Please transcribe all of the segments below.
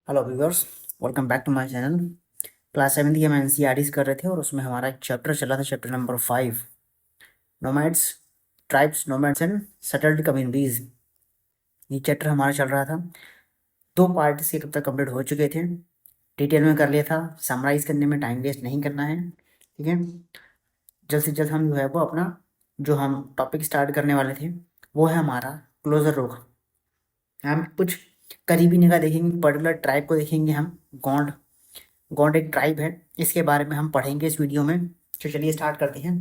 Hello viewers, welcome back to my channel. Class 7 की हम NCERTs कर रहे थे और उसमें हमारा एक चैप्टर चला था, chapter number 5, nomads, tribes, nomads and settled communities. ये चैप्टर हमारा चल रहा था। 2 पार्ट से कब तक कंप्लीट हो चुके थे, डिटेल में कर लिया था। समराइज करने में टाइम वेस्ट नहीं करना है, ठीक है। जल्द से जल्द हम जो है वो अपना जो हम टॉपिक स्टार्ट करने वाले थे वो है हमारा क्लोजर रुख। हम कुछ करीबी निगाह देखेंगे, पर्टिकुलर ट्राइब को देखेंगे हम। गोंड, गोंड एक ट्राइब है, इसके बारे में हम पढ़ेंगे इस वीडियो में। तो चलिए स्टार्ट करते हैं।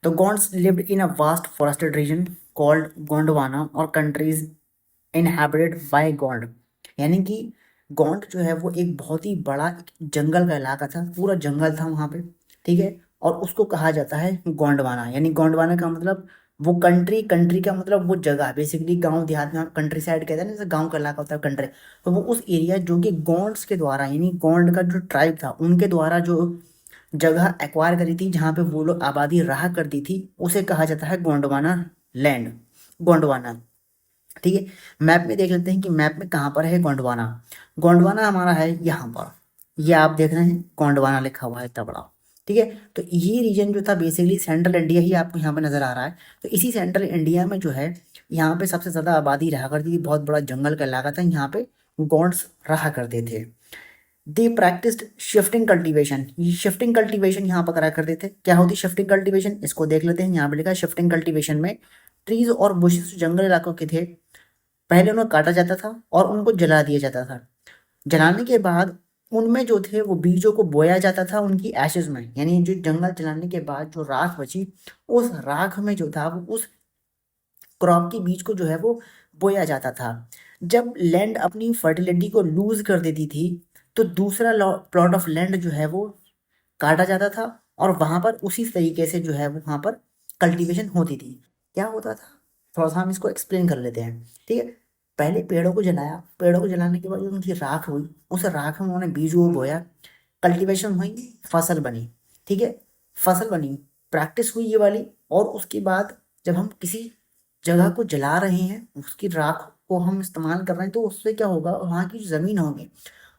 तो Gonds lived in a vast forested reason called Gondwana और कंट्रीज इनहैबिटेड बाय गोंड। यानी कि गोंड जो है वो एक बहुत ही बड़ा एक जंगल का इलाका था, पूरा जंगल था वहाँ पे, ठीक है। और उसको कहा जाता है गोंडवाना। यानी गोंडवाना का मतलब वो कंट्री, कंट्री का मतलब वो जगह, बेसिकली गांव देहात में कंट्री साइड कहते हैं ना, जैसे गांव का इलाका होता है कंट्री। तो वो उस एरिया जो कि गोंड्स के द्वारा, यानी गोंड का जो ट्राइब था उनके द्वारा जो जगह एक्वायर करी थी, जहाँ पे वो लोग आबादी रहा करती थी, उसे कहा जाता है गोंडवाना लैंड, गोंडवाना, ठीक है। मैप में देख लेते हैं कि मैप में कहाँ पर है गोंडवाना। गोंडवाना हमारा है यहाँ पर, ये आप देख रहे हैं गोंडवाना लिखा हुआ है इतना बड़ा, ठीक है। तो ये रीजन जो था बेसिकली सेंट्रल इंडिया ही आपको यहाँ पे नजर आ रहा है। तो इसी सेंट्रल इंडिया में जो है यहाँ पे सबसे ज़्यादा आबादी रहा करती थी, बहुत बड़ा जंगल का इलाका था, यहाँ पे गोंड्स रहा करते थे। दे प्रैक्टिस्ड शिफ्टिंग कल्टीवेशन, ये शिफ्टिंग कल्टीवेशन यहाँ पर करा करते थे। क्या होती शिफ्टिंग कल्टीवेशन, इसको देख लेते हैं। यहाँ पे लिखा है शिफ्टिंग कल्टीवेशन में ट्रीज और बुशेस जंगल इलाकों के थे, पहले उन्हें काटा जाता था और उनको जला दिया जाता था। जलाने के बाद उनमें जो थे वो बीजों को बोया जाता था उनकी एशेज में। यानी जो जंगल जलाने के बाद जो राख बची, उस राख में जो था वो उस क्रॉप के बीज को जो है वो बोया जाता था। जब लैंड अपनी फर्टिलिटी को लूज कर देती थी तो दूसरा प्लॉट ऑफ लैंड जो है वो काटा जाता था और वहां पर उसी तरीके से जो है वो वहां पर कल्टीवेशन होती थी। क्या होता था, थोड़ा सा हम इसको एक्सप्लेन कर लेते हैं, ठीक है। पहले पेड़ों को जलाया, पेड़ों को जलाने के बाद जो उनकी राख हुई, उस राख में उन्होंने बीज को बोया, कल्टीवेशन हुई, फसल बनी, ठीक है। फसल बनी, प्रैक्टिस हुई ये वाली। और उसके बाद जब हम किसी जगह को जला रहे हैं, उसकी राख को हम इस्तेमाल कर रहे हैं, तो उससे क्या होगा, वहाँ की जो ज़मीन होगी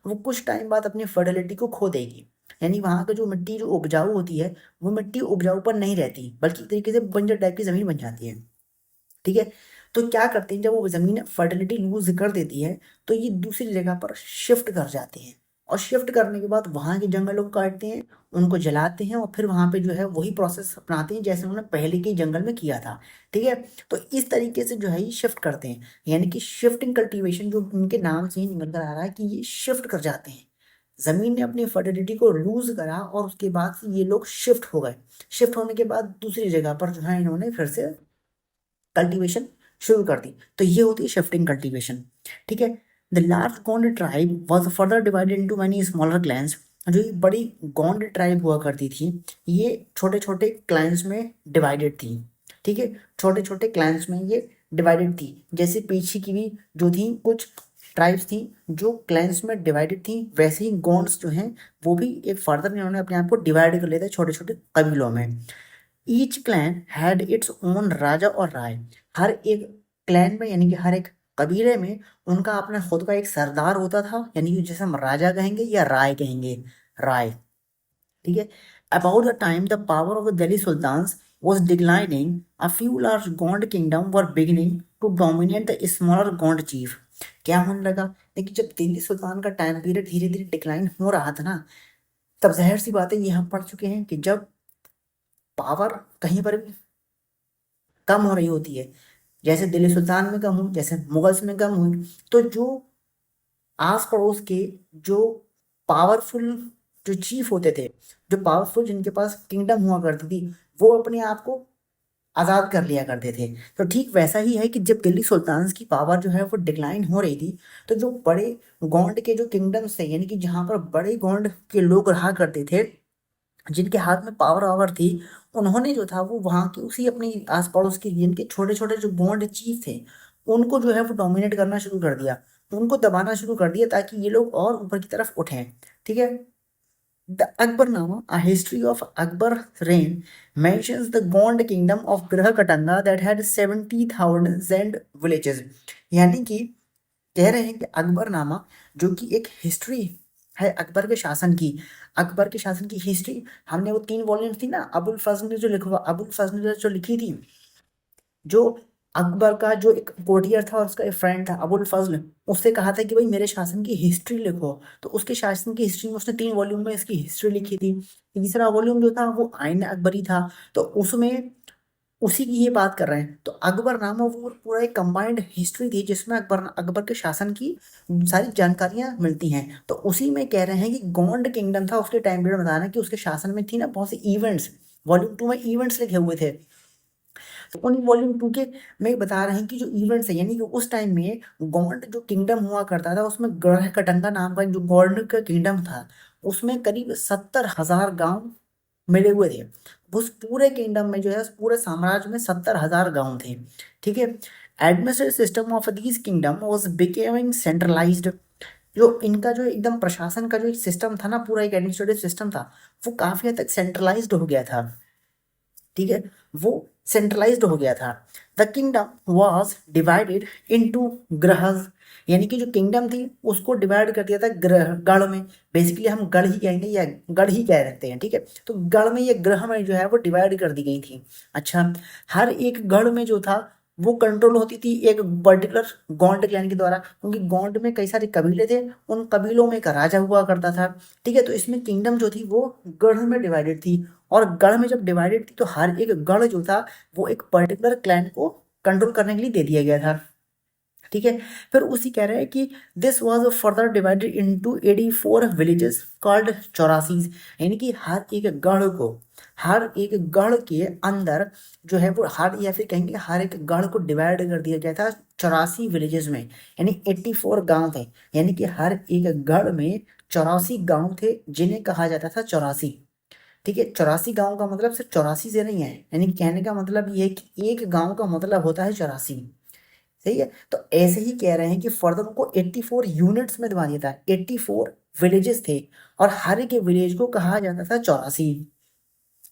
वो कुछ टाइम बाद अपनी फर्टिलिटी को खो देगी। यानी वहाँ का जो मिट्टी जो उपजाऊ होती है, वो मिट्टी उपजाऊ पर नहीं रहती, बल्कि एक तरीके से बंजर टाइप की ज़मीन बन जाती है, ठीक है। तो क्या करते हैं, जब वो ज़मीन फर्टिलिटी लूज कर देती है तो ये दूसरी जगह पर शिफ्ट कर जाते हैं। और शिफ्ट करने के बाद वहाँ के जंगलों को काटते हैं, उनको जलाते हैं और फिर वहाँ पे जो है वही प्रोसेस अपनाते हैं जैसे उन्होंने पहले के जंगल में किया था, ठीक है। तो इस तरीके से जो है ये शिफ्ट करते हैं। यानी कि शिफ्टिंग कल्टीवेशन जो उनके नाम से ही निकल कर आ रहा है कि ये शिफ्ट कर जाते हैं। जमीन ने अपनी फर्टिलिटी को लूज करा और उसके बाद से ये लोग शिफ्ट हो गए। शिफ्ट होने के बाद दूसरी जगह पर जो है इन्होंने फिर से कल्टीवेशन शुरू कर दी। तो ये होती है शिफ्टिंग कल्टीवेशन, ठीक है। The large Gond tribe was further divided into many smaller clans. जो ये बड़ी गोंड ट्राइब हुआ करती थी, ये छोटे छोटे क्लैंस में डिवाइडेड थी, ठीक है। छोटे छोटे क्लैंस में ये डिवाइडेड थी। जैसे पीछे की भी जो थी कुछ ट्राइब्स थी जो क्लैंस में डिवाइडेड थी, वैसे ही गोंड्स जो हैं वो भी एक फर्दर इन्होंने अपने आप को डिवाइड कर लिया था छोटे छोटे कबीलों में। Each clan had its own raja और राय। हर एक क्लैन में यानी कि हर एक कबीले में उनका अपना खुद का एक सरदार होता था, यानी कि जैसे हम राजा कहेंगे या राय कहेंगे, राय, ठीक है। About the time the power of the Delhi sultans was declining, a few large Gond kingdom were beginning to dominate the smaller Gond chief। क्या होने लगा, लेकिन जब दिल्ली सुल्तान का टाइम पीरियड धीरे धीरे डिक्लाइन हो रहा था ना, तब जाहिर सी बात है ये हम पढ़ चुके हैं कि जब पावर कहीं पर भी कम हो रही होती है, जैसे दिल्ली सुल्तान में कम हुई, जैसे मुगल्स में कम हुई, तो जो आस पड़ोस के जो पावरफुल जो चीफ होते थे, जो पावरफुल जिनके पास किंगडम हुआ करती थी, वो अपने आप को आज़ाद कर लिया करते थे। तो ठीक वैसा ही है कि जब दिल्ली सुल्तान की पावर जो है वो डिक्लाइन हो रही थी, तो जो बड़े गौंड के जो किंगडम्स थे, यानी कि जहाँ पर बड़े गौंड के लोग रहा करते थे, जिनके हाथ में पावर आवर थी, उन्होंने जो था वो वहाँ की उसी अपनी आस पड़ोस के जिनके छोटे छोटे जो गोंड चीफ थे, उनको जो है वो डोमिनेट करना शुरू कर दिया, उनको दबाना शुरू कर दिया ताकि ये लोग और ऊपर की तरफ उठें, ठीक है। The Akbarnama, a history of Akbar reign, mentions the Gond kingdom of Graha Katanga that had 70,000 villages। यानी कि कह रहे हैं कि अकबरनामा जो कि एक हिस्ट्री है अकबर के शासन की हिस्ट्री, हमने वो 3 वॉल्यूम थी ना अबुल फजल ने जो लिखी थी, जो अकबर का जो एक कोर्टियर था और उसका एक फ्रेंड था अबुल फजल, उससे कहा था कि भाई मेरे शासन की हिस्ट्री लिखो, तो उसके शासन की हिस्ट्री में उसने 3 वॉल्यूम में इसकी हिस्ट्री लिखी थी। तीसरा वॉल्यूम जो था वो आईन अकबरी था, तो उसमें उसी की ये बात कर रहे हैं। तो अकबरनामा वो पूरा एक कंबाइंड हिस्ट्री थी जिसमें अकबर के शासन की सारी जानकारियां मिलती हैं। तो उसी में कह रहे हैं कि गोंड किंगडम था उसके टाइम पीरियड, बताना कि उसके शासन में थी ना बहुत से इवेंट्स, वॉल्यूम 2 में इवेंट्स लिखे हुए थे। तो उन वॉल्यूम 2 के में बता रहे हैं कि जो इवेंट्स है, यानी कि उस टाइम में गोंड जो किंगडम हुआ करता था उसमें गढ़ कटंगा नाम का जो गोंड का किंगडम था, उसमें करीब 70,000 गांव मिले हुए थे। उस पूरे किंगडम में जो है उस पूरे साम्राज्य में 70,000 गांव थे। ठीक है। Administrative system of this kingdom was becoming centralised. जो इनका जो एकदम प्रशासन का जो एक सिस्टम था ना, पूरा एक एडमिनिस्ट्रेटिव सिस्टम था, वो काफी हद तक सेंट्रलाइज्ड हो गया था। ठीक है, वो सेंट्रलाइज्ड हो गया था। The kingdom was divided into ग्रहज, यानी कि जो किंगडम थी उसको डिवाइड कर दिया था ग्रह गढ़ में। बेसिकली हम गढ़ ही कहेंगे या गढ़ ही कह सकते हैं। ठीक है, तो गढ़ में या ग्रह में जो है वो डिवाइड कर दी गई थी। अच्छा, हर एक गढ़ में जो था वो कंट्रोल होती थी एक पर्टिकुलर गोंड क्लैन के द्वारा, क्योंकि गोंड में कई सारे कबीले थे, उन कबीलों में एक राजा हुआ करता था। ठीक है, तो इसमें किंगडम जो थी वो गढ़ में डिवाइडेड थी, और गढ़ में जब डिवाइडेड थी तो हर एक गढ़ जो था वो एक पर्टिकुलर क्लैन को कंट्रोल करने के लिए दे दिया गया था। ठीक है, फिर उसी कह रहे हैं कि this was further divided into 84 villages called चौरासीज, यानी कि हर एक गढ़ के अंदर जो है वो हर, या फिर कहेंगे हर एक गढ़ को डिवाइड कर दिया गया था 84 विलेजेस में, यानी 84 गांव थे। यानी कि हर एक गढ़ में 84 गांव थे जिन्हें कहा जाता था चौरासी। ठीक है, 84 गांव का मतलब सिर्फ 84 से नहीं है, यानी कहने का मतलब ये है कि एक गांव का मतलब होता है 84। सही है, तो ऐसे ही कह रहे हैं कि फर्दर उनको 84 यूनिट्स में दिया था, 84 विलेजेस थे, और हर एक विलेज को कहा जाता था 84।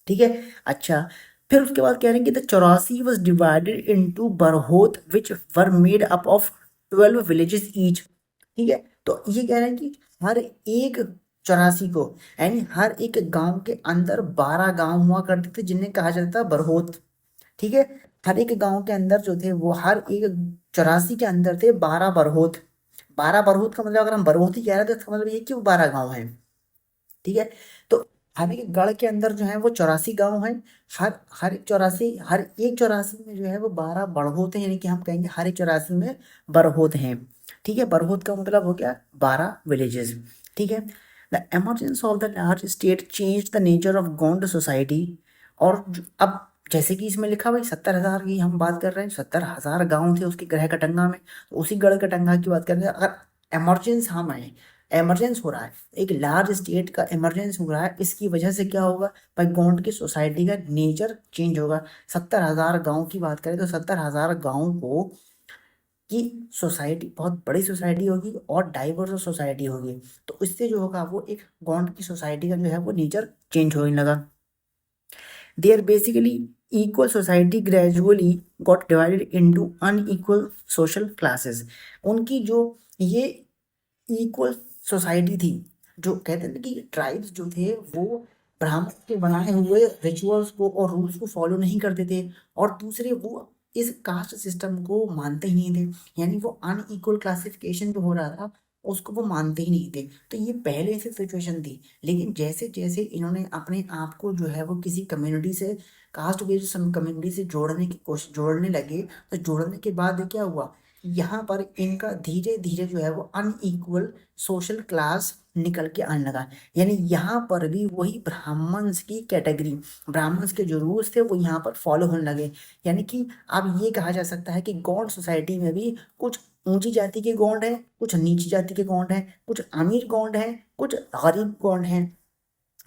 ठीक है। अच्छा, फिर उसके बाद कह रहे हैं कि the 84 was divided into barhot which were made up of 12 villages each. ठीक है, तो ये कह रहे हैं कि हर एक 84 को, यानी हर एक गांव के अंदर 12 गांव हुआ करते थे जिन्हें कहा जाता था बरहोत। ठीक है, हर एक गांव के अंदर जो थे वो हर एक 84 के अंदर थे 12 बरहोत। 12 बरहोत का मतलब अगर हम बरहोत ही कह रहे हैं तो इसका मतलब ये कि वो 12 गांव हैं। ठीक है, तो हर एक गढ़ के अंदर जो है वो 84 गांव हैं। हर एक 84 में जो है वो 12 बड़होत हैं, यानी कि हम कहेंगे हर एक 84 में बरहोत हैं। ठीक है, बरहोत का मतलब हो गया 12 विलेजेस। ठीक है, the emergence of the large state change the nature of Gond society. और अब जैसे कि इसमें लिखा भाई 70,000 की हम बात कर रहे हैं, 70,000 गांव थे उसके गढ़ कटंगा में, तो उसी गढ़ कटंगा की बात कर रहे हैं। अगर एमरजेंस हम आए, एमरजेंस हो रहा है, एक लार्ज स्टेट का इमरजेंस हो रहा है, इसकी वजह से क्या होगा भाई, गोंड की सोसाइटी का नेचर चेंज होगा। 70,000 गांव की बात करें तो 70,000 गांव को की सोसाइटी बहुत बड़ी सोसाइटी होगी और डाइवर्स सोसाइटी होगी, तो इससे जो होगा वो एक गोंड की सोसाइटी का जो है वो नेचर चेंज होने लगा। There basically equal society gradually got divided into unequal social classes. उनकी जो ये इक्वल सोसाइटी थी, जो कहते हैं कि ट्राइब्स जो थे वो ब्राह्मण के बनाए हुए रिचुअल्स को और रूल्स को फॉलो नहीं करते थे, और दूसरे वो इस कास्ट सिस्टम को मानते ही नहीं थे, यानी वो अनइक्वल क्लासिफिकेशन जो हो रहा था उसको वो मानते ही नहीं थे। तो ये पहले से सिचुएशन थी, लेकिन जैसे जैसे इन्होंने अपने आप को जो है वो किसी कम्युनिटी से, कास्ट बेस्ड कम्युनिटी से जोड़ने लगे, तो जोड़ने के बाद क्या हुआ, यहाँ पर इनका धीरे धीरे जो है वो अनइक्वल सोशल क्लास निकल के आने लगा। यानी यहाँ पर भी वही ब्राह्मण्स की कैटेगरी, ब्राह्मण्स के जो रूल्स थे वो यहाँ पर फॉलो होने लगे। यानी कि अब ये कहा जा सकता है कि गौंड सोसाइटी में भी कुछ ऊंची जाति के गौंड हैं, कुछ नीची जाति के गौंड हैं, कुछ अमीर गौंड हैं, कुछ गरीब गौंड हैं।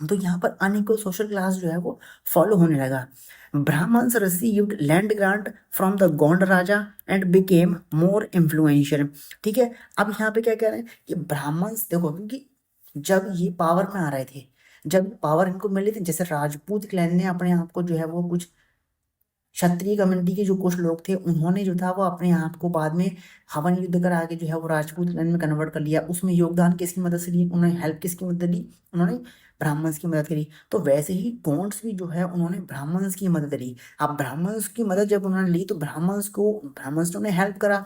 तो यहाँ पर अनइक्वल सोशल क्लास जो है वो फॉलो होने लगा। Brahmans received land grant from the Gond raja and became more influential. ठीक है, अब यहाँ पे क्या कह रहे हैं कि ब्राह्मण्स देखो, क्योंकि जब ये पावर में आ रहे थे, जब पावर इनको मिली थी, जैसे राजपूत क्लैन ने अपने आप को जो है वो कुछ क्षत्रिय कम्युनिटी के जो कुछ लोग थे उन्होंने जो था वो अपने आप को बाद में हवन युद्ध करा के जो है वो राजपूत क्लैन में कन्वर्ट कर लिया। उसमें योगदान किसकी मदद से लिया, उन्होंने हेल्प किसकी मदद ली, उन्होंने ब्राह्मण्स की मदद करी। तो वैसे ही गौंड्स भी जो है उन्होंने ब्राह्मण्स की मदद ली। अब ब्राह्मण्स की मदद जब उन्होंने ली तो ब्राह्मण्स ने उन्हें हेल्प करा,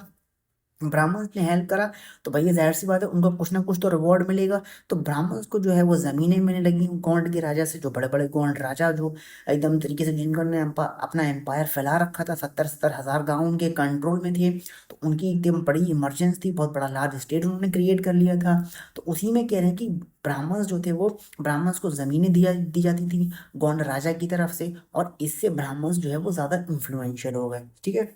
ब्राह्मण्स ने हेल्प करा, तो भैया जाहिर सी बात है उनको कुछ ना कुछ तो रिवॉर्ड मिलेगा। तो ब्राह्मण्स को जो है वो जमीनें मिलने लगी गौंड के राजा से, जो बड़े बड़े गौंड राजा जो एकदम तरीके से जिन्होंने अपना एम्पायर फैला रखा था, 70-70 हज़ार गाँव उनके कंट्रोल में थे। तो उनकी एकदम बड़ी इमरजेंसी थी, बहुत बड़ा लार्ज स्टेट उन्होंने क्रिएट कर लिया था। तो उसी में कह रहे हैं कि ब्राह्मण्स जो थे वो ब्राह्मण्स को जमीनें दी जाती थी गौंड राजा की तरफ से, और इससे ब्राह्मण्स जो है वो ज्यादा इन्फ्लुएंशियल हो गए। ठीक है,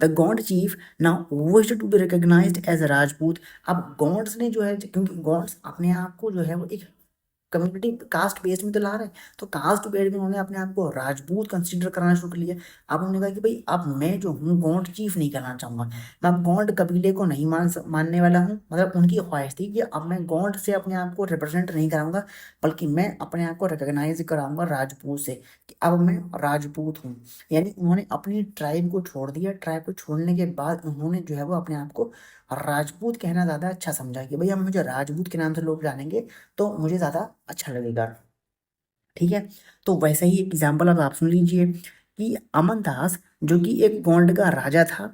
the god chief now wished to be recognised as a Rajput. अब गॉड्स ने जो है, क्योंकि गॉड्स अपने आप को जो है वो एक कम्युनिटी कास्ट बेस्ड में तो ला रहे हैं, तो कास्ट बेस्ड में उन्होंने अपने आप को राजपूत कंसीडर कराना शुरू कर लिया। अब उन्होंने कहा कि भाई अब मैं जो हूँ गौंड चीफ नहीं करना चाहूंगा, मैं अब गौंड कबीले को नहीं मानने वाला हूँ। मतलब उनकी ख्वाहिश थी कि अब मैं गौंड से अपने आप को रिप्रेजेंट नहीं कराऊंगा, बल्कि मैं अपने आप को रिकॉग्नाइज कराऊंगा राजपूत से, कि अब मैं राजपूत हूँ। यानी उन्होंने अपनी ट्राइब को छोड़ दिया। ट्राइब को छोड़ने के बाद उन्होंने जो है वो अपने आप को राजपूत कहना ज़्यादा अच्छा समझा, कि भाई अब मुझे राजपूत के नाम से लोग जानेंगे तो मुझे ज़्यादा अच्छा लगेगा। ठीक है, तो वैसे ही एक एग्जाम्पल अब आप सुन लीजिए कि अमन दास जो कि एक गोंड का राजा था,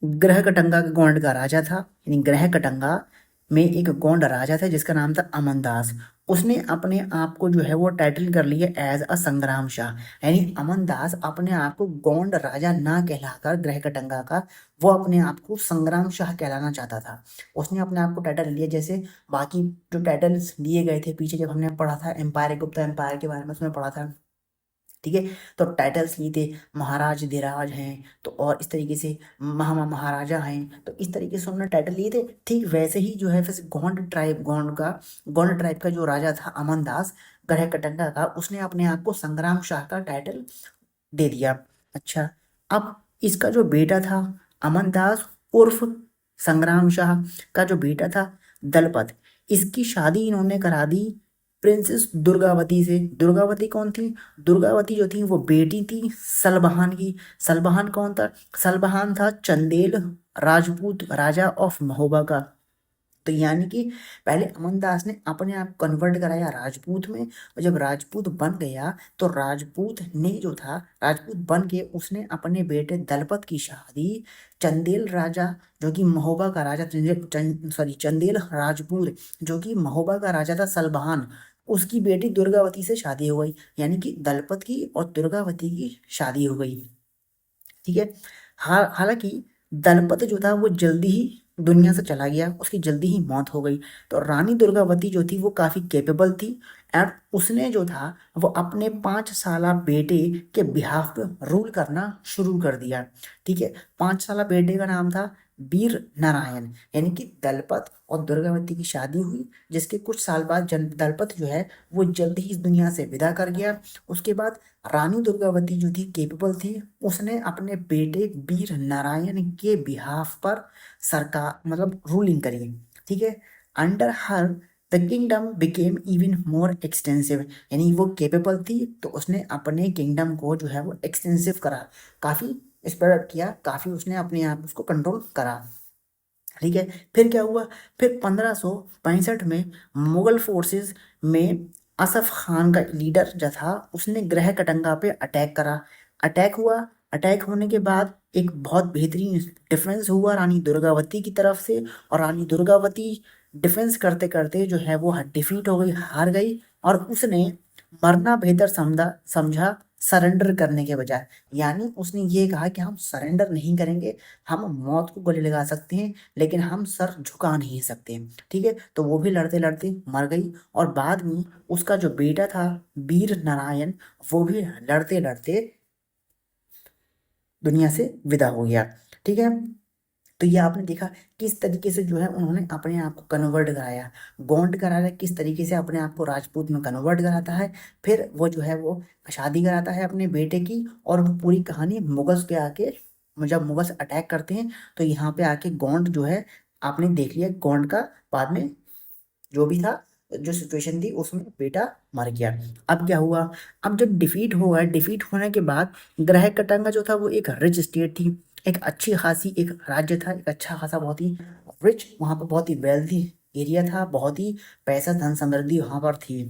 ग्रह कटंगा के गोंड का राजा था, यानी ग्रह कटंगा में एक गोंड राजा था जिसका नाम था अमन दास। उसने अपने आप को जो है वो टाइटल कर लिया एज अ संग्राम शाह। यानी अमन दास अपने आप को गोंड राजा ना कहलाकर ग्रह कटंगा का, वो अपने आप को संग्राम शाह कहलाना चाहता था। उसने अपने आप को टाइटल लिया, जैसे बाकी जो टाइटल्स लिए गए थे पीछे जब हमने पढ़ा था एम्पायर गुप्ता एम्पायर के बारे में उसमें पढ़ा था। ठीक है, तो टाइटल्स लिए थे, महाराज धीराज हैं, तो और इस तरीके से महाराजा हैं, तो इस तरीके से उन्होंने टाइटल लिए थे। ठीक वैसे ही जो है फिर गोंड ट्राइब का जो राजा था अमन दास गढ़ कटंगा का, उसने अपने आप को संग्राम शाह का टाइटल दे दिया। अच्छा, अब इसका जो बेटा था अमन दास उर्फ संग्राम शाह का जो बेटा था दलपत, इसकी शादी इन्होंने करा दी प्रिंसेस दुर्गावती से। दुर्गावती कौन थी, दुर्गावती जो थी वो बेटी थी सलबहान की। सलबहान कौन था, सलबहान था चंदेल राजपूत राजा ऑफ महोबा का। तो यानी कि पहले अमनदास ने अपने आप कन्वर्ट कराया राजपूत में, और जब राजपूत बन गया तो राजपूत ने जो था राजपूत बन के उसने अपने बेटे दलपत की शादी चंदेल राजा जो कि महोबा का राजा चंदेल राजपूत जो कि महोबा का राजा था सलबहान, उसकी बेटी दुर्गावती से शादी हो गई। यानी कि दलपत की और दुर्गावती की शादी हो गई। ठीक है, हालांकि दलपत जो था वो जल्दी ही दुनिया से चला गया, उसकी जल्दी ही मौत हो गई। तो रानी दुर्गावती जो थी वो काफी केपेबल थी, और उसने जो था वो अपने 5 साला बेटे के बिहाफ पे रूल करना शुरू कर दिया। ठीक है, 5 साला बेटे का नाम था वीर नारायण। यानी कि दलपत और दुर्गावती की शादी हुई, जिसके कुछ साल बाद दलपत जो है वो जल्द ही इस दुनिया से विदा कर गया। उसके बाद रानी दुर्गावती जो थी केपेबल थी, उसने अपने बेटे वीर नारायण के बिहाफ पर सरकार मतलब रूलिंग करी। ठीक है, under her the kingdom became even more extensive. यानी वो केपेबल थी तो उसने अपने किंगडम को जो है वो एक्सटेंसिव करा, काफी स्प्रेड किया, काफी उसने अपने आप उसको कंट्रोल करा। ठीक है, फिर क्या हुआ, फिर 1565 में मुगल फोर्सेस में असफ खान का लीडर जो था उसने ग्रह कटंगा पे अटैक करा। अटैक हुआ, अटैक होने के बाद एक बहुत बेहतरीन डिफेंस हुआ रानी दुर्गावती की तरफ से, और रानी दुर्गावती डिफेंस करते करते जो है वो डिफीट हो गई, हार गई, और उसने मरना बेहतर समझा सरेंडर करने के बजाय। यानी उसने ये कहा कि हम सरेंडर नहीं करेंगे, हम मौत को गले लगा सकते हैं लेकिन हम सर झुका नहीं सकते। ठीक है, तो वो भी लड़ते लड़ते मर गई, और बाद में उसका जो बेटा था वीर नारायण वो भी लड़ते लड़ते दुनिया से विदा हो गया। ठीक है, तो ये आपने देखा किस तरीके से जो है उन्होंने अपने आप को कन्वर्ट कराया, गौंड कराया, किस तरीके से अपने आप को राजपूत में कन्वर्ट कराता है। फिर वो जो है वो शादी कराता है अपने बेटे की, और वो पूरी कहानी मुगल्स पे आके, जब मुगल्स अटैक करते हैं तो यहाँ पे आके गौंड जो है आपने देख लिया, गौंड का बाद में जो भी था जो सिचुएशन थी उसमें बेटा मर गया। अब क्या हुआ, अब जब डिफीट हुआ, डिफीट होने के बाद ग्रह कटंगा जो था वो एक रिच स्टेट थी, एक अच्छी खासी एक राज्य था, एक अच्छा खासा बहुत ही रिच, वहां पर बहुत ही वेल्थी एरिया था, बहुत ही पैसा धन समृद्धि वहां पर थी।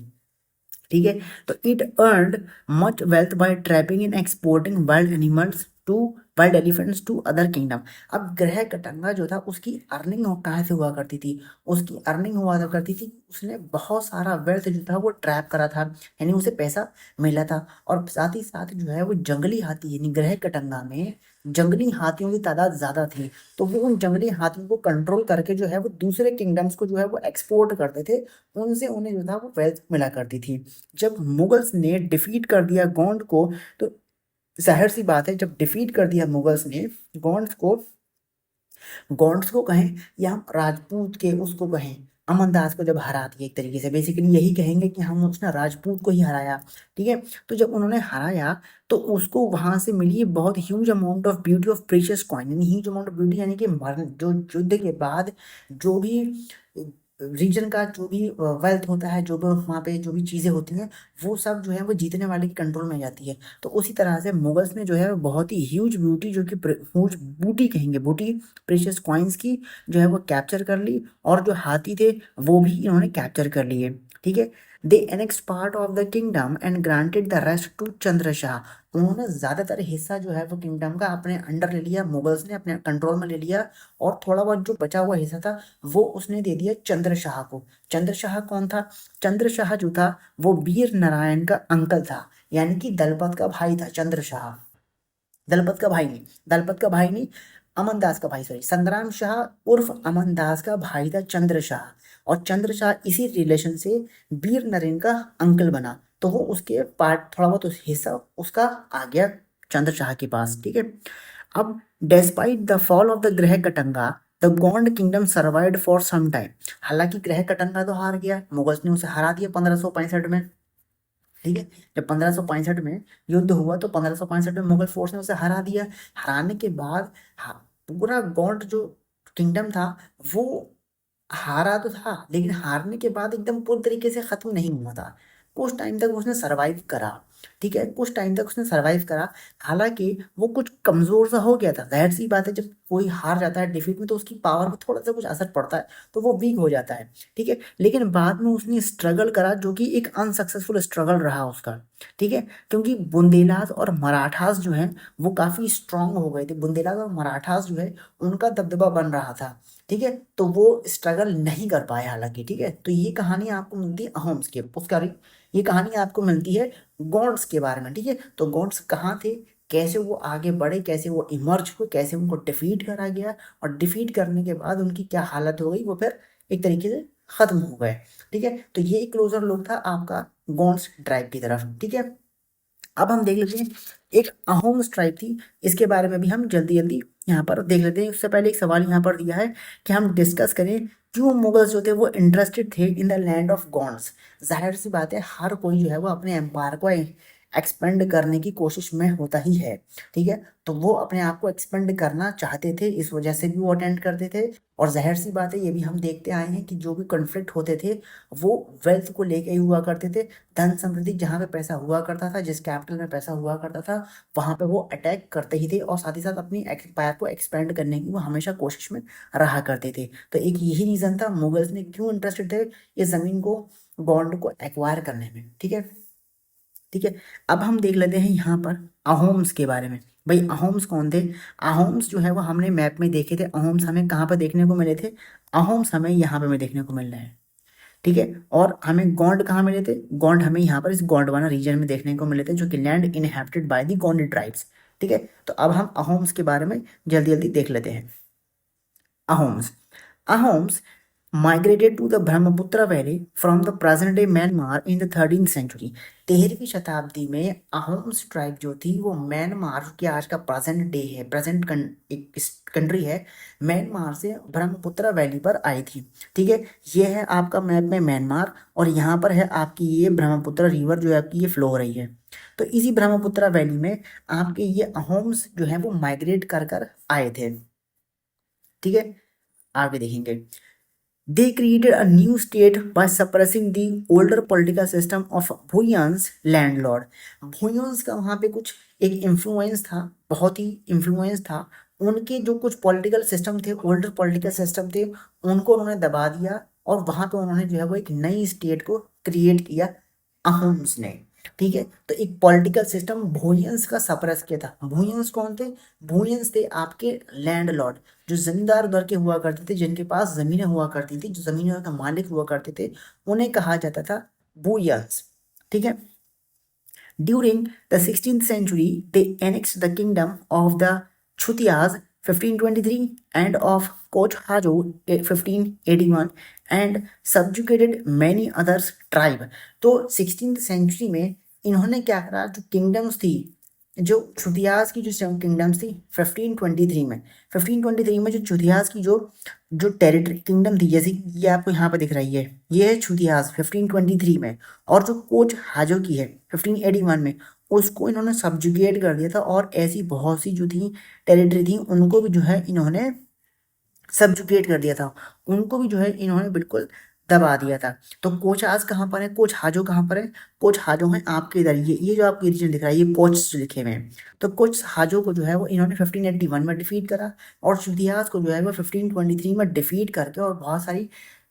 ठीक है, तो it earned much wealth by trapping in exporting wild animals to wild elephants to other kingdom. अब ग्रह कटंगा जो था उसकी अर्निंग कहाँ से हुआ करती थी, उसकी अर्निंग हुआ करती थी, उसने बहुत सारा वेल्थ जो था वो ट्रैप करा था, यानी उसे पैसा मिला था। और साथ ही साथ जो है वो जंगली हाथी, यानी ग्रह कटंगा में जंगली हाथियों की तादाद ज्यादा थी, तो वो उन जंगली हाथियों को कंट्रोल करके जो है वो दूसरे किंगडम्स को जो है वो एक्सपोर्ट करते थे, उनसे उन्हें जो था वो वेल्थ मिला करती थी। जब मुगल्स ने डिफीट कर दिया गोंड को, तो जाहिर सी बात है जब डिफीट कर दिया मुगल्स ने गोंड्स को, गोंड्स को कहें या हम राजपूत के उसको कहें, अमनदास को जब हरा दिया, एक तरीके से बेसिकली यही कहेंगे कि हम उसने राजपूत को ही हराया। ठीक है, तो जब उन्होंने हराया तो उसको वहां से मिली बहुत huge amount of beauty of precious coin, यानी ह्यूज अमाउंट ऑफ ब्यूटी, यानी कि मरण जो युद्ध के बाद जो भी रीजन का जो भी वेल्थ होता है, जो भी वहाँ पे जो भी चीज़ें होती हैं, वो सब जो है वो जीतने वाले के कंट्रोल में जाती है। तो उसी तरह से मुगल्स ने जो है बहुत ही ह्यूज ब्यूटी, जो कि ह्यूज बूटी कहेंगे, बूटी प्रेशियस कॉइन्स की जो है वो कैप्चर कर ली, और जो हाथी थे वो भी इन्होंने कैप्चर कर लिए। ठीक है, they annex part of the kingdom and granted the rest to Chandrashah. उन्होंने ज्यादातर हिस्सा जो है वो किंगडम का अपने अंडर ले लिया, मुगल्स ने अपने कंट्रोल में ले लिया, और थोड़ा बहुत जो बचा हुआ हिस्सा था वो उसने दे दिया चंद्रशाह को। चंद्रशाह कौन था, चंद्रशाह जो था वो वीर नारायण का अंकल था, यानी कि दलपत का भाई था चंद्रशाह। दलपत का भाई नहीं, दलपत का भाई नहीं, अमनदास का भाई, सॉरी, संग्राम शाह उर्फ अमनदास का भाई था चंद्रशाह, और चंद्रशाह इसी रिलेशन से वीर नरेन का अंकल बना, तो वो उसके पार्ट थोड़ा बहुत उस हिस्सा उसका आ गया चंद्रशाह के पास। ठीक है, अब despite the fall of the Garha Katanga the Gond kingdom survived for some time. हालांकि ग्रह कटंगा तो हार गया, मुगल्स ने उसे हरा दिया 1565 में। ठीक है, जब 1565 में युद्ध हुआ तो 1565 में मुगल फोर्स ने उसे हरा दिया। हराने के बाद पूरा गॉड जो किंगडम था वो हारा तो था, लेकिन हारने के बाद एकदम पूरी तरीके से खत्म नहीं हुआ था, कुछ टाइम तक उसने सरवाइव करा। ठीक है, कुछ टाइम तक उसने सरवाइव करा, हालांकि वो कुछ कमजोर सा हो गया था। जाहिर सी बात है जब कोई हार जाता है डिफीट में तो उसकी पावर पर थोड़ा सा कुछ असर पड़ता है, तो वो वीक हो जाता है। ठीक है, लेकिन बाद में उसने स्ट्रगल करा, जो कि एक अनसक्सेसफुल स्ट्रगल रहा उसका। ठीक है, क्योंकि बुंदेलास और मराठास जो है वो काफी स्ट्रांग हो गए थे, बुंदेलास और मराठास जो है उनका दबदबा बन रहा था। ठीक है, तो वो स्ट्रगल नहीं कर पाए हालांकि। ठीक है, तो ये कहानी आपको मिलती है अहोम्स के उसका ये कहानी आपको मिलती है गॉड्स के बारे में। ठीक है, तो गॉड्स कहाँ थे, कैसे वो आगे बढ़े, कैसे वो इमर्ज हुए, कैसे उनको डिफीट करा गया, और डिफीट करने के बाद उनकी क्या हालत हो गई, वो फिर एक तरीके से खत्म हो गए। ठीक है, तो ये एक क्लोजर लुक था आपका गॉड्स ट्राइब की तरफ। ठीक है, अब हम देख लेते हैं एक अहोम ट्राइब थी, इसके बारे में भी हम जल्दी जल्दी यहाँ पर देख लेते हैं। उससे पहले एक सवाल यहाँ पर दिया है कि हम डिस्कस करें क्यों मुगल्स जो थे वो इंटरेस्टेड थे in the land of Gonds. जाहिर सी बात है हर कोई जो है वो अपने एम्पायर को एक्सपेंड करने की कोशिश में होता ही है। ठीक है, तो वो अपने आप को एक्सपेंड करना चाहते थे, इस वजह से भी वो अटेंड करते थे। और जाहिर सी बात है ये भी हम देखते आए हैं कि जो भी कॉन्फ्लिक्ट होते थे वो वेल्थ को लेके ही हुआ करते थे। धन समृद्धि जहाँ पे पैसा हुआ करता था, जिस कैपिटल में पैसा हुआ करता था, वहां पे वो अटैक करते ही थे, और साथ ही साथ अपनी एम्पायर को एक्सपेंड करने की वो हमेशा कोशिश में रहा करते थे। तो एक यही रीजन था मुगल्स ने क्यों इंटरेस्टेड थे इस जमीन को, बॉन्ड को एक्वायर करने में। ठीक है, ठीक है, अब हम देख लेते हैं यहाँ पर अहोम्स के बारे में। भाई अहोम्स कौन थे, अहोम्स जो है वो हमने मैप में देखे थे, अहोम्स हमें कहाँ पर देखने को मिले थे, अहोम्स हमें यहाँ पे में देखने को मिल रहे हैं। ठीक है, और हमें गोंड कहाँ मिले थे, गोंड हमें यहाँ पर इस गोंडवाना रीजन में देखने को मिले थे, जो कि land inhabited by the Gondi tribes. ठीक है, तो अब हम अहोम्स के बारे में जल्दी जल्दी देख लेते हैं। Ahoms, Ahoms migrated to the Brahmaputra Valley from the present day Myanmar in the 13th century। 13वीं शताब्दी में अहोम्स ट्राइब जो थी वो म्यांमार की आज का प्रेजेंट डे है, प्रेजेंट एक कंट्री है, म्यांमार से ब्रह्मपुत्र वैली पर आई थी। ठीक है, ये है आपका मैप में म्यांमार, और यहाँ पर है आपकी ये ब्रह्मपुत्र रिवर जो है आपकी ये फ्लो हो रही है। तो इसी ब्रह्मपुत्र वैली में आपके ये अहोम्स जो है वो माइग्रेट कर कर आए थे। ठीक है, आगे देखेंगे। They created a new state by suppressing the older political system of Bhuyan's landlord. भुयंस का वहाँ पे कुछ एक इन्फ्लुएंस था, बहुत ही इन्फ्लुएंस था। उनके जो कुछ पॉलिटिकल सिस्टम थे, ओल्डर पॉलिटिकल सिस्टम थे, उनको उन्होंने दबा दिया और वहाँ पे उन्होंने जो है वो एक नई स्टेट को क्रिएट किया, अहोम्स ने। ठीक है, तो एक पॉलिटिकल सिस्टम भुयंस का सप्रेस किया था। भुयंस कौन थे? भुयंस थे आपके लैंडलॉर्ड, जो जमींदार उधर के हुआ करते थे, जिनके पास जमीनें हुआ करती थी, जो जमीनों का मालिक हुआ करते थे, उन्हें कहा जाता था भूयंस। ठीक है, during the 16th century they annexed the kingdom of the Chutias 1523 and of Koch Hajo 1581 and subjugated many others tribe। तो 16th century में इन्होंने क्या करा, जो किंगडम्स थी, जो चुतियास की जो किंगडम्स थी 1523 में, 1523 में जो चुतियास की जो जो टेरिटरी किंगडम थी, जैसे ये आपको यहाँ पे दिख रही है, ये है चुतियास 1523 में, और जो कोच हाजो की है 1581 में, उसको इन्होंने सब्जुगेट कर दिया था। और ऐसी बहुत सी जो थी टेरिटरी थी, उनको भी जो है इन्होंने सब्जुगेट कर दिया था, उनको भी जो है इन्होंने बिल्कुल दबा दिया था। तो कोच आज कहाँ पर है, कोच हाजो कहाँ पर है? कोच हाजो है आपके इधर, ये जो आपको रीजन दिख रहा है, ये कोच लिखे हुए हैं। तो कोच हाजो को जो है वो इन्होंने 1581 में डिफीट करा, और चुतियास को जो है वो 1523 में डिफीट करके और बहुत सारी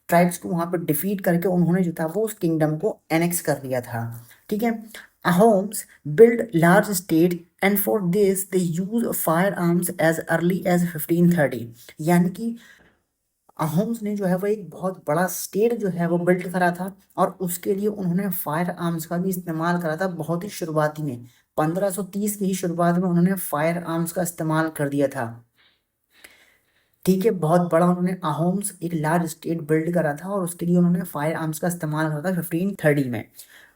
ट्राइब्स को वहाँ पर डिफीट करके उन्होंने जो था वो उस किंगडम को एनेक्स कर लिया था। ठीक है, Ahoms built large state and for this they use firearms as early as 1530। यानी कि अहोम्स ने जो है वो एक बहुत बड़ा स्टेट जो है वो बिल्ड करा था, और उसके लिए उन्होंने फायर आर्म्स का भी इस्तेमाल करा था बहुत ही शुरुआती में। 1530 की ही शुरुआत में उन्होंने फायर आर्म्स का इस्तेमाल कर दिया था। ठीक है, बहुत बड़ा उन्होंने अहोम्स एक लार्ज स्टेट बिल्ड करा था, और उसके लिए उन्होंने फायर आर्म्स का इस्तेमाल करा था 1530 में।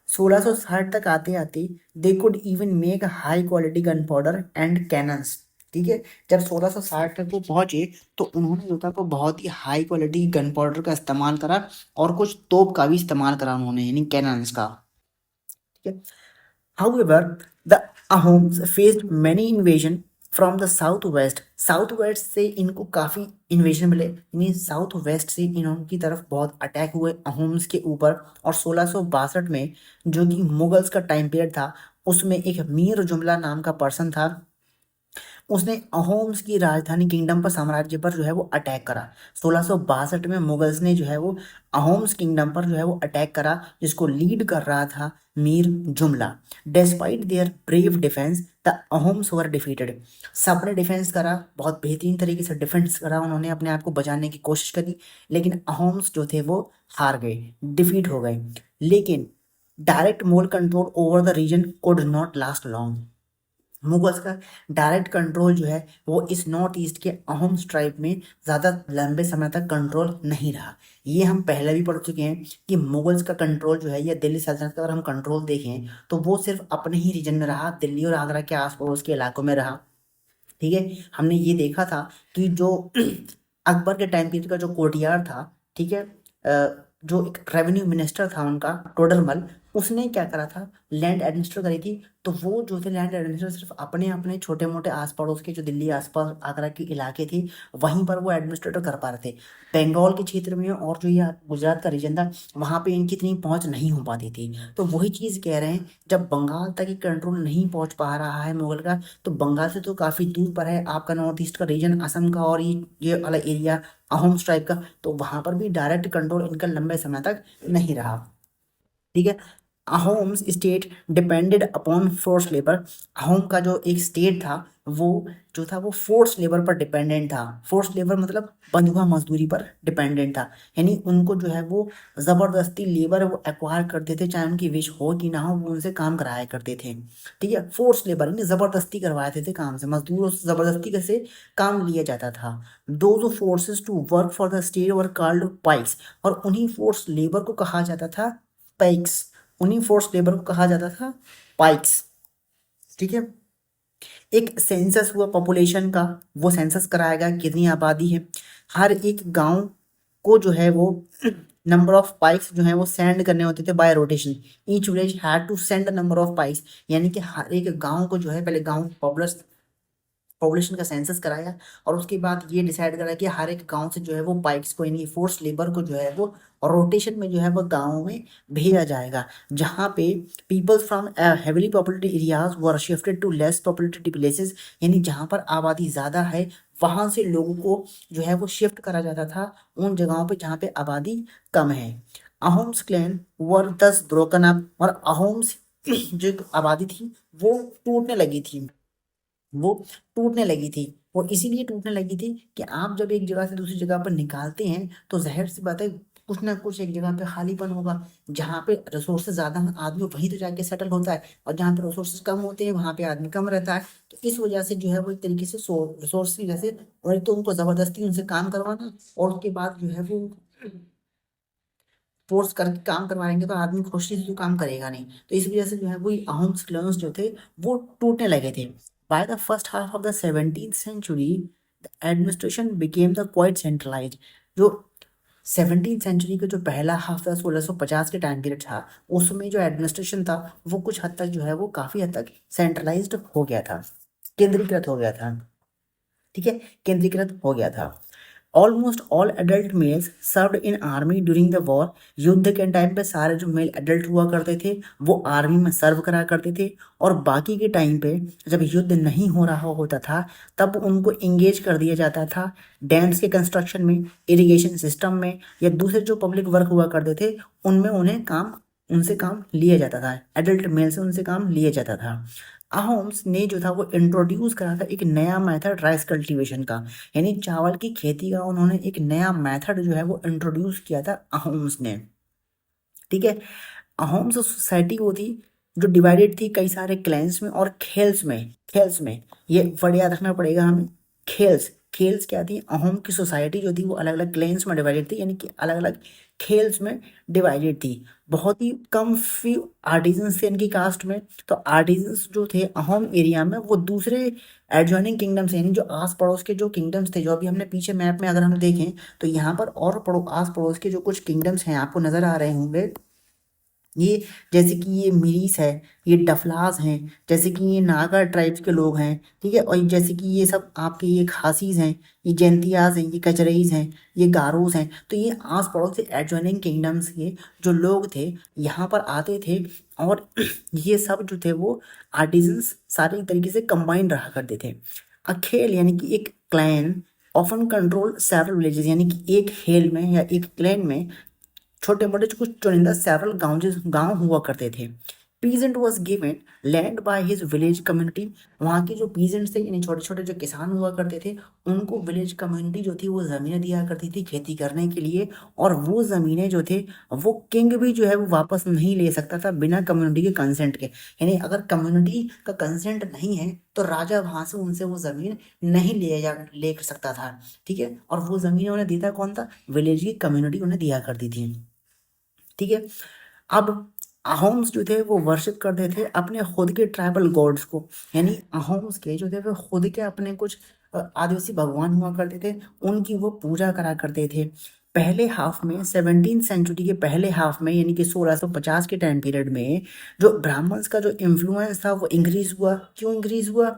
1660 तक आते आते they could even make high quality gun powder and cannons. ठीक है, जब 1660 तक वो पहुंचे तो उन्होंने जो था वो बहुत ही हाई क्वालिटी गन पाउडर का इस्तेमाल करा, और कुछ तोप का भी इस्तेमाल करा उन्होंने, यानी कैनन्स का। ठीक है, However, the Ahoms faced many invasion from the south west। South west से इनको काफ़ी इन्वेजन मिले, यानी साउथ वेस्ट से इनकी तरफ बहुत अटैक हुए अहोम्स के ऊपर। और 1662 में जो कि मुगल्स का टाइम पीरियड था, उसमें एक मीर जुमला नाम का पर्सन था, उसने अहोम्स की राजधानी किंगडम पर साम्राज्य पर जो है वो अटैक करा। 1662 में मुगल्स ने जो है वो अहोम्स किंगडम पर जो है वो अटैक करा, जिसको लीड कर रहा था मीर जुमला। Despite there brave defence the Ahoms were defeated. सबने डिफेंस करा, बहुत बेहतरीन तरीके से डिफेंस करा, उन्होंने अपने आप को बचाने की कोशिश करी, लेकिन अहोम्स जो थे वो हार गए, डिफीट हो गए। लेकिन direct Mughal control over the region could not last long. Mughals का डायरेक्ट कंट्रोल जो है वो इस नॉर्थ ईस्ट के अहोम्स ट्राइब में ज़्यादा लंबे समय तक कंट्रोल नहीं रहा। ये हम पहले भी पढ़ चुके हैं कि मुगल्स का कंट्रोल जो है, या दिल्ली सल्तनत का अगर हम कंट्रोल देखें तो वो सिर्फ अपने ही रीजन में रहा, दिल्ली और आगरा के आस पड़ोस के इलाकों में रहा। ठीक है, हमने ये देखा था कि जो अकबर के टाइम पीरियड का जो कोटियार था, ठीक है, जो एक रेवेन्यू मिनिस्टर था उनका टोडरमल, उसने क्या करा था, लैंड एडमिनिस्टर करी थी। तो वो जो थे लैंड एडमिनिस्टर सिर्फ अपने अपने छोटे मोटे आस पड़ोस के जो दिल्ली आसपास आगरा के इलाके थे वहीं पर वो एडमिनिस्ट्रेटर कर पा रहे थे। बंगाल के क्षेत्र में और जो ये गुजरात का रीजन था, वहाँ पे इनकी इतनी पहुँच नहीं हो पाती थी। तो वही चीज़ कह रहे हैं, जब बंगाल तक ही कंट्रोल नहीं पहुँच पा रहा है मुगल का, तो बंगाल से तो काफ़ी दूर पर है आपका नॉर्थ ईस्ट का रीजन, असम का, और ये वाला एरिया अहोम्स ट्राइब का, तो वहाँ पर भी डायरेक्ट कंट्रोल इनका लंबे समय तक नहीं रहा। ठीक है, Ahoms state depended upon force labour. Ahom का जो एक स्टेट था वो जो था वो फोर्स लेबर पर डिपेंडेंट था। फोर्स लेबर मतलब बंधुआ मजदूरी पर डिपेंडेंट था, यानी उनको जो है वो ज़बरदस्ती लेबर वो एक्वायर करते थे, चाहे उनकी विश हो कि ना हो, वो उनसे काम कराया करते थे। ठीक है, फोर्स लेबर यानी ज़बरदस्ती करवाते थे काम से, मजदूरों से ज़बरदस्ती से काम लिया जाता था। Those forces to work for the state were called paiks. और उन्हीं फोर्स लेबर को कहा जाता था पाइक्स, उन्हीं फोर्स लेबर को कहा जाता था पाइक्स। ठीक है, एक सेंसस हुआ पॉपुलेशन का, वो सेंसस कराया गया कितनी आबादी है। हर एक गांव को जो है वो नंबर ऑफ पाइक्स जो है वो सेंड करने होते थे by rotation. Each village had to send number of paiks, यानी कि हर एक गांव को जो है, पहले गांव पॉपुलर पॉपुलेशन का सेंसस कराया और उसके बाद ये डिसाइड करा कि हर एक गांव से जो है वो पाइक्स को यानी फोर्स लेबर को जो है वो रोटेशन में जो है वो गाँव में भेजा जाएगा, जहाँ पे peoples from heavily populated areas were shifted to less populated places, यानी जहाँ पर आबादी ज़्यादा है वहाँ से लोगों को जो है वो शिफ्ट करा जाता था उन जगहों पे जहाँ पे आबादी कम है। अहोम्स क्लैन वर दस ब्रोकन अप, और अहोम्स जो एक आबादी थी वो टूटने लगी थी, वो टूटने लगी थी। वो इसीलिए टूटने लगी थी कि आप जब एक जगह से दूसरी जगह पर निकालते हैं तो जाहिर सी बात है कुछ ना कुछ एक जगह पे खालीपन होगा, जहाँ पे रिसोर्सेज ज्यादा हैं आदमी वहीं तो जाके सेटल होता है, और जहाँ पे रिसोर्सेज कम होते हैं वहाँ पे आदमी कम रहता है। तो इस वजह से जो है वो एक तरीके से रिसोर्स की वजह से, और एक तो उनको जबरदस्ती उनसे काम करवाना, और उसके बाद जो है वो फोर्स करके काम करवाएंगे तो आदमी खुशी से तो काम करेगा नहीं। तो इस वजह से जो है वो अहोम्स क्लन्स जो थे वो टूटने लगे थे। By the first half of the 17th century the administration became the quite centralised. जो 17th सेंचुरी का जो पहला हाफ था 1650 के टाइम पीरियड था, उसमें जो एडमिनिस्ट्रेशन था वो कुछ हद तक जो है वो काफी हद तक सेंट्रलाइज्ड हो गया था, केंद्रीकृत हो गया था। ठीक है, केंद्रीकृत हो गया था। Almost all adult males served in army during the war. युद्ध के टाइम पे सारे जो मेल एडल्ट हुआ करते थे वो आर्मी में सर्व करा करते थे, और बाकी के टाइम पे जब युद्ध नहीं हो रहा होता था तब उनको इंगेज कर दिया जाता था डैम्स के कंस्ट्रक्शन में, इरिगेशन सिस्टम में, या दूसरे जो पब्लिक वर्क हुआ करते थे उनमें उन्हें काम, उनसे काम लिया जाता था, एडल्ट मेल से उनसे काम लिया जाता था। अहोम्स ने जो था वो इंट्रोड्यूस करा था एक नया मेथड राइस कल्टीवेशन का, यानी चावल की खेती का उन्होंने एक नया मेथड जो है वो इंट्रोड्यूस किया था अहोम्स ने। ठीक है, अहोम्स सोसाइटी वो थी जो डिवाइडेड थी कई सारे क्लैंस में और खेल्स में। खेल्स में ये वर्ड याद रखना पड़ेगा हमें, खेल्स। खेल्स क्या थी, अहोम की सोसाइटी जो थी वो अलग अलग क्लैंस में डिवाइडेड थी, यानी कि अलग अलग खेल्स में डिवाइडेड थी। बहुत ही कम फ्यू आर्टिजन्स थे इनकी कास्ट में। तो आर्टिजन्स जो थे अहोम एरिया में वो दूसरे एडजॉइनिंग किंगडम्स यानी जो आस पड़ोस के जो किंगडम्स थे, जो अभी हमने पीछे मैप में अगर हम देखें तो यहाँ पर और आस पड़ोस के जो कुछ किंगडम्स हैं आपको नजर आ रहे होंगे। ये जैसे कि ये मिरीस है, ये डफलास हैं, जैसे कि ये नागा ट्राइब्स के लोग हैं। ठीक है, और जैसे कि ये सब आपके ये खासीज हैं, ये जैंतियाज हैं, ये कचरेईज हैं, ये गारोस हैं। तो ये आस पड़ोस से एडजॉइनिंग किंगडम्स के जो लोग थे यहाँ पर आते थे, और ये सब जो थे वो आर्टिजन्स सारे एक तरीके से कंबाइन रहा करते थे। अखेल यानी कि एक clan often control several villages, यानी कि एक हेल में या एक क्लैन में छोटे मोटे जो कुछ चुनिंदा सेवरल गांव हुआ करते थे। Peasant was given land by his village community. वहाँ के जो पीजेंट्स थे यानी छोटे छोटे जो किसान हुआ करते थे उनको विलेज कम्युनिटी जो थी वो ज़मीनें दिया करती थी खेती करने के लिए, और वो ज़मीनें जो थे वो किंग भी जो है वो वापस नहीं ले सकता था बिना कम्युनिटी के कंसेंट के। यानी अगर कम्युनिटी का कंसेंट नहीं है तो राजा वहाँ से उनसे वो ज़मीन नहीं ले सकता था। ठीक है, और वो ज़मीन उन्हें देता कौन था, विलेज की कम्युनिटी उन्हें दिया करती थी। ठीक है, अब अहोम्स जो थे वो वर्शिप करते थे अपने खुद के ट्राइबल गॉड्स को, यानी अहोम्स के जो थे वो खुद के अपने कुछ आदिवासी भगवान हुआ करते थे, उनकी वो पूजा करा करते थे। पहले हाफ में 17th सेंचुरी के पहले हाफ में यानी कि 1650 के टाइम पीरियड में जो ब्राह्मण्स का जो इन्फ्लुएंस था वो इंक्रीज हुआ। क्यों इंक्रीज हुआ,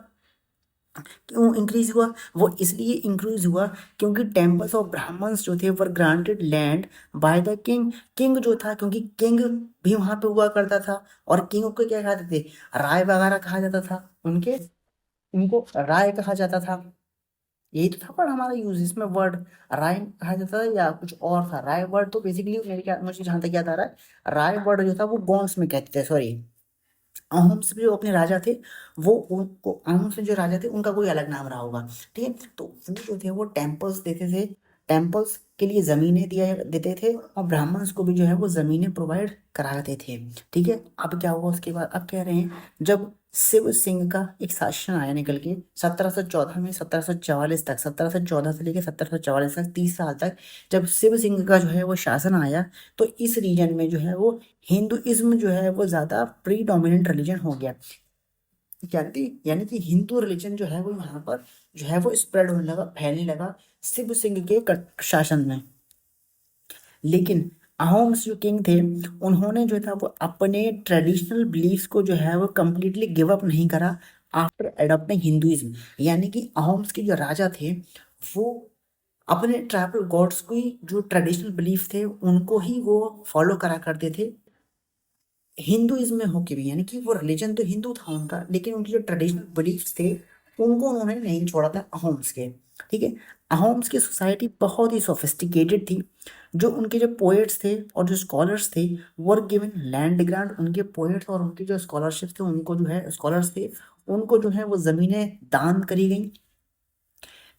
क्यों इंक्रीज हुआ, वो इसलिए इंक्रीज हुआ क्योंकि टेम्पल्स ऑफ ब्राह्मण्स जो थे were granted land by the king. King जो था, क्योंकि किंग भी वहां पे हुआ करता था, और किंग को क्या कहते थे, राय वगैरह कहा जाता था उनके, उनको राय कहा जाता था। यही तो था पर हमारा यूज इसमें वर्ड राय कहा जाता था या कुछ और था। राय वर्ड तो बेसिकली मेरे क्या मुझे जहां तक याद आ रहा है, राय वर्ड जो था वो गॉन्स में कहते थे, सॉरी अहोम्स में जो अपने राजा थे वो उनको अहोम्स में जो राजा थे उनका कोई अलग नाम रहा होगा। ठीक है, तो वो जो थे वो टेम्पल्स देते थे, टेम्पल्स के लिए जमीनें दिया देते थे, और ब्राह्मण्स को भी जो है वो जमीनें प्रोवाइड कराते थे। ठीक है, अब क्या हुआ उसके बाद, अब कह रहे हैं जब शिव सिंह का एक शासन आया निकल के 1714 में, 1744 तक, 1714 से लेकर 1744 तक 30 साल तक जब शिव सिंह का जो है वो शासन आया, तो इस रीजन में जो है वो हिंदुइज्म जो है वो ज्यादा प्रीडोमिनेंट रिलीजन हो गया। यानी कि हिंदू रिलीजन जो है वो यहाँ पर जो है वो स्प्रेड होने लगा, फैलने लगा शिव सिंह के शासन में। लेकिन अहोम्स जो किंग थे उन्होंने जो था वो अपने ट्रेडिशनल बिलीफ्स को जो है वो कम्प्लीटली गिव अप नहीं करा। आफ्टर एडॉप्टिंग हिंदुइज्म, यानी कि अहोम्स के जो राजा थे वो अपने ट्राइबल गॉड्स की जो ट्रेडिशनल बिलीफ थे उनको ही वो फॉलो करा करते थे हिंदुइज्म में होके भी, यानी कि वो रिलीजन तो हिंदू था उनका, लेकिन उनके जो ट्रेडिशनल बिलीफ्स थे उनको उन्होंने नहीं छोड़ा था अहोम्स के। ठीक है, अहोम्स की सोसाइटी बहुत ही सोफिस्टिकेटेड थी। जो उनके जो पोएट्स थे और जो स्कॉलर्स थे वर गिवन लैंड ग्रांट, उनके पोएट्स और उनके जो स्कॉलरशिप थे उनको जो है स्कॉलर्स थे उनको जो है वो ज़मीनें दान करी गई।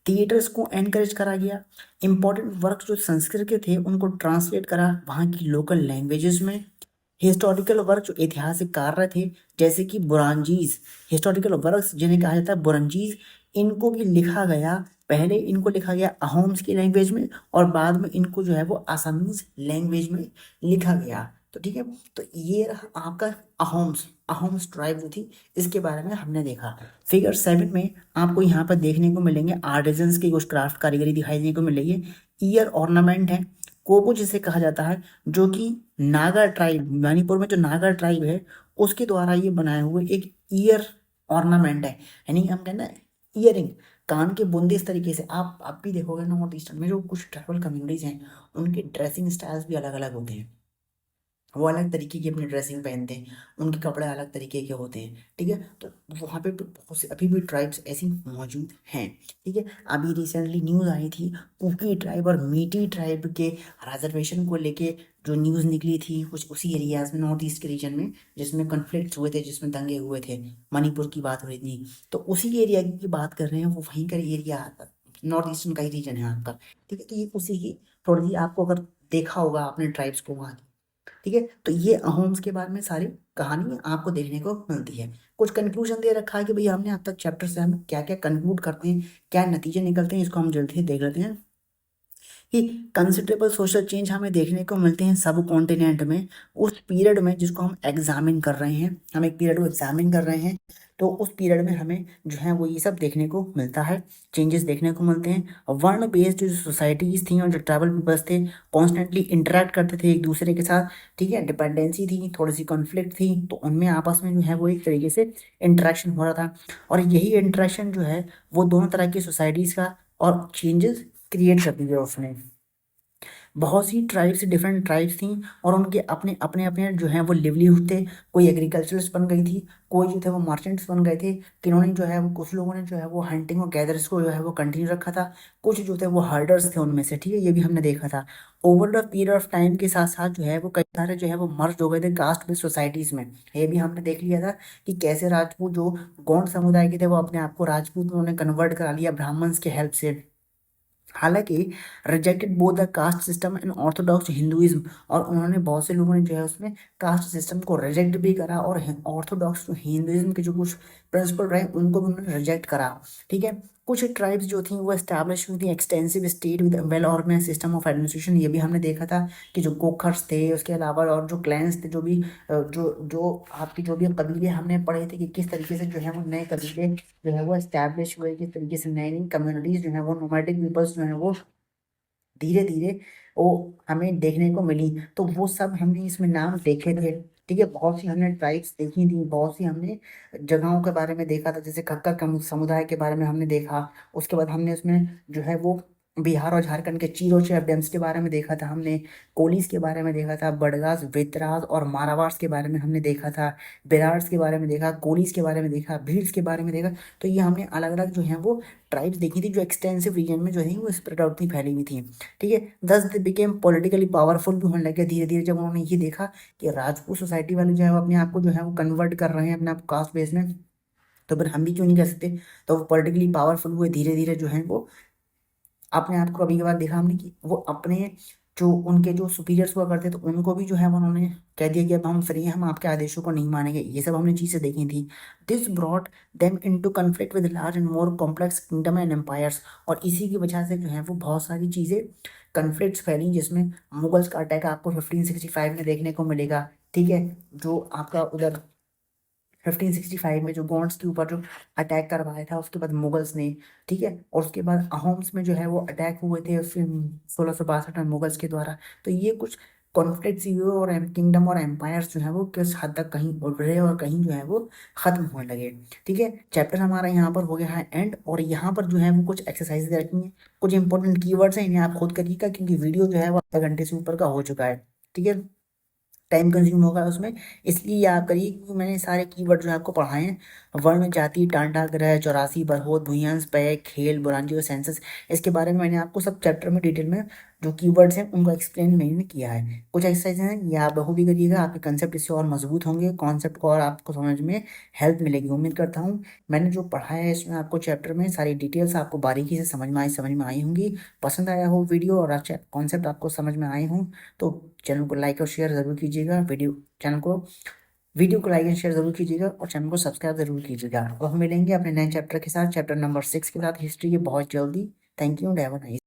थिएटर्स को एनकरेज करा गया। इंपॉर्टेंट वर्क जो संस्कृत के थे उनको ट्रांसलेट करा वहाँ की लोकल लैंग्वेजेस में। हिस्टोरिकल वर्क जो ऐतिहासिक कार्य थे जैसे कि बुरांजीज, हिस्टोरिकल वर्क्स जिन्हें कहा जाता है बुरंजीज, इनको भी लिखा गया। पहले इनको लिखा गया अहोम्स की लैंग्वेज में और बाद में इनको जो है वो आसामीज लैंग्वेज में लिखा गया। तो ठीक है, तो ये रहा आपका अहोम्स, अहोम्स ट्राइब जो थी इसके बारे में हमने देखा। फिगर 7 में आपको यहाँ पर देखने को मिलेंगे आर्टिजन्स की कुछ क्राफ्ट कारीगरी दिखाई देने को मिलेगी। ईयर ऑर्नामेंट है, कोबू जिसे कहा जाता है, जो कि नागा ट्राइब, मणिपुर में जो नागा ट्राइब है उसके द्वारा ये बनाए हुए एक ईयर ऑर्नामेंट है। यानी हम कहते हैं ईयरिंग, कान के बुंदे। इस तरीके से आप भी देखोगे नॉर्थ ईस्टर्न में जो कुछ ट्राइबल कम्युनिटीज हैं उनके ड्रेसिंग स्टाइल्स भी अलग अलग होते हैं। वो अलग तरीके की अपनी ड्रेसिंग पहनते हैं, उनके कपड़े अलग तरीके के होते हैं। ठीक है, तो वहाँ पे भी बहुत से अभी भी ट्राइब्स ऐसी मौजूद हैं। ठीक है, अभी रिसेंटली न्यूज़ आई थी कुकी ट्राइब और मीटी ट्राइब के रिजर्वेशन को लेके, जो न्यूज़ निकली थी कुछ उसी एरियाज में नॉर्थ ईस्ट के रीजन में जिसमें कन्फ्लिक्ट्स हुए थे, जिसमें दंगे हुए थे, मणिपुर की बात हो रही थी। तो उसी एरिया की बात कर रहे हैं, वो वहीं का एरिया आता, नॉर्थ ईस्टर्न का ही रीजन है आपका। ठीक है, तो ये उसी की थोड़ी सी आपको अगर देखा होगा आपने ट्राइब्स को वहाँ, ठीक है, तो ये अहोम्स के बारे में सारी कहानी आपको देखने को मिलती है। कुछ कंक्लूजन दे रखा है कि भाई हमने अब तक चैप्टर से हम क्या क्या कंक्लूड करते हैं, क्या नतीजे निकलते हैं, इसको हम जल्दी से देख लेते हैं। कि कंसिडरेबल सोशल चेंज हमें देखने को मिलते हैं सब कॉन्टिनेंट में उस पीरियड में जिसको हम एग्जामिन कर रहे हैं, हम एक पीरियड को एग्जामिन कर रहे हैं। तो उस पीरियड में हमें जो है वो ये सब देखने को मिलता है, चेंजेस देखने को मिलते हैं। वर्ण बेस्ड जो सोसाइटीज थी और जो ट्राइबल पीपल्स थे कॉन्स्टेंटली इंटरेक्ट करते थे एक दूसरे के साथ। ठीक है, डिपेंडेंसी थी, थोड़ी सी कॉन्फ्लिक्ट थी, तो उनमें आपस में जो है वो एक तरीके से इंटरेक्शन हो रहा था। और यही इंटरेक्शन जो है वो दोनों तरह की सोसाइटीज़ का और चेंजेस क्रिएट कर दिया उसने। बहुत सी ट्राइब्स, डिफरेंट ट्राइब्स थी और उनके अपने अपने अपने जो है वो लिवलीहुड थे। कोई एग्रीकल्चरस्ट बन गई थी, कोई जो थे वो मर्चेंट्स बन गए थे, किन्होंने जो है वो, कुछ लोगों ने जो है वो हंटिंग और गैदर्स को जो है वो कंटिन्यू रखा था, कुछ जो थे वो हर्डर्स थे उनमें से। ठीक है, ये भी हमने देखा था। Over the period of time के साथ साथ जो है वो कई सारे जो है वो मर्ज हो गए थे कास्ट बेस्ड सोसाइटीज में। ये भी हमने देख लिया था कि कैसे राजपूत जो गौंड समुदाय के थे वो अपने आप को राजपूत में उन्होंने कन्वर्ट करा लिया ब्राह्मण्स के हेल्प से। हालांकि rejected both the caste system and Orthodox Hinduism, और उन्होंने बहुत से लोगों ने जो है उसमें कास्ट सिस्टम को रिजेक्ट भी करा और ऑर्थोडॉक्स हिंदुइज्म के जो कुछ प्रिंसिपल रहे उनको भी उन्होंने रिजेक्ट करा। ठीक है, कुछ ट्राइब्स जो थी वो एस्टैब्लिश हुई थी extensive state with well organise system of administration. ये भी हमने देखा था कि जो गोखर्स थे उसके अलावा और जो क्लैंस थे, जो भी जो जो आपकी जो भी कबीले हमने पढ़े थे कि किस तरीके से जो है वो नए कबीले जो है वो एस्टैब्लिश हुए, किस तरीके से नई नई कम्युनिटीज जो है वो नोमैडिक पीपल्स जो है वो धीरे धीरे वो हमें देखने को मिली। तो वो सब हमने इसमें नाम देखे थे। ठीक है, बहुत सी हमने ट्राइब्स देखी थी, बहुत सी हमने जगहों के बारे में देखा था, जैसे खक्कर समुदाय के बारे में हमने देखा। उसके बाद हमने उसमें जो है वो बिहार और झारखंड के चीरो चेयर डैम्स के बारे में देखा था, हमने कोलीस के बारे में देखा था, बडगास, बेतराज और मारवाड़ के बारे में हमने देखा था, बेरार्स के बारे में देखा, कोलीस के बारे में देखा, भील्स के बारे में देखा। तो ये हमने अलग अलग जो है वो ट्राइब्स देखी थी जो एक्सटेंसिव रीजन में जो है वो स्प्रेड आउट थी, फैली हुई थी। ठीक है, दस दे बिकेम पॉलिटिकली पावरफुल भी होने लगे धीरे धीरे जब उन्होंने ये देखा कि राजपूत सोसाइटी वाले जो है वो अपने आप को जो है वो कन्वर्ट कर रहे हैं अपने आप कास्ट बेस में, तो फिर हम भी क्यों नहीं कर सकते। तो वो पॉलिटिकली पावरफुल हुए धीरे धीरे जो है वो अपने आप को, कभी कभार देखा हमने कि वो अपने जो उनके जो सुपीरियर्स हुआ करते तो उनको भी जो है वो उन्होंने कह दिया कि अब हम फ्री हैं, हम आपके आदेशों को नहीं मानेंगे। ये सब हमने चीज़ें देखी थी। This brought them into conflict with large and more complex kingdom and empires, और इसी की वजह से जो है वो बहुत सारी चीज़ें कन्फ्लिक्ट्स फैली, जिसमें मुगल्स का अटैक आपको 1565 में देखने को मिलेगा। ठीक है, जो आपका उधर 1565 में जो गोंड्स के ऊपर जो अटैक करवाया था उसके बाद मुगल्स ने। ठीक है, और उसके बाद अहोम्स में जो है वो अटैक हुए थे 1662 में मुगल्स के द्वारा। तो ये कुछ कॉन्फ्लिक्ट्स हुए और किंगडम और एम्पायर्स जो है वो किस हद तक कहीं उभरे और कहीं जो है वो खत्म होने लगे। ठीक है, चैप्टर हमारा यहाँ पर हो गया है एंड। और यहाँ पर जो है वो कुछ एक्सरसाइजेज रखी हैं, कुछ इंपॉर्टेंट कीवर्ड्स हैं, इन्हें आप खुद करिएगा क्योंकि वीडियो जो है वो आधा घंटे से ऊपर का हो चुका है। ठीक है, टाइम कंज्यूम होगा उसमें, इसलिए ये आप करिए क्योंकि मैंने सारे कीवर्ड जो है आपको पढ़ाए हैं। वर्ण, जाति, टांडा, ग्रह, चौरासी, बरहोत, भूयांश, पेय, खेल, बुरांजी और सेंसस, इसके बारे में मैंने आपको सब चैप्टर में डिटेल में जो कीवर्ड्स हैं उनको एक्सप्लेन मैंने किया है। कुछ एक्सरसाइज हैं ये आप बखूबी करिएगा, आपके कंसेप्ट इससे और मजबूत होंगे, कॉन्सेप्ट को और आपको समझ में हेल्प मिलेगी। उम्मीद करता हूँ मैंने जो पढ़ाया है इसमें आपको चैप्टर में सारी डिटेल्स आपको बारीकी से समझ में आई होंगी। पसंद आया हो वीडियो और अच्छा कॉन्सेप्ट आपको समझ में आए हों तो चैनल को लाइक और शेयर ज़रूर कीजिएगा। वीडियो को लाइक एंड शेयर ज़रूर कीजिएगा और चैनल को सब्सक्राइब ज़रूर कीजिएगा। और हम मिलेंगे अपने नए चैप्टर के साथ, चैप्टर नंबर 6 के साथ, हिस्ट्री के, बहुत जल्दी। Thank you and have a nice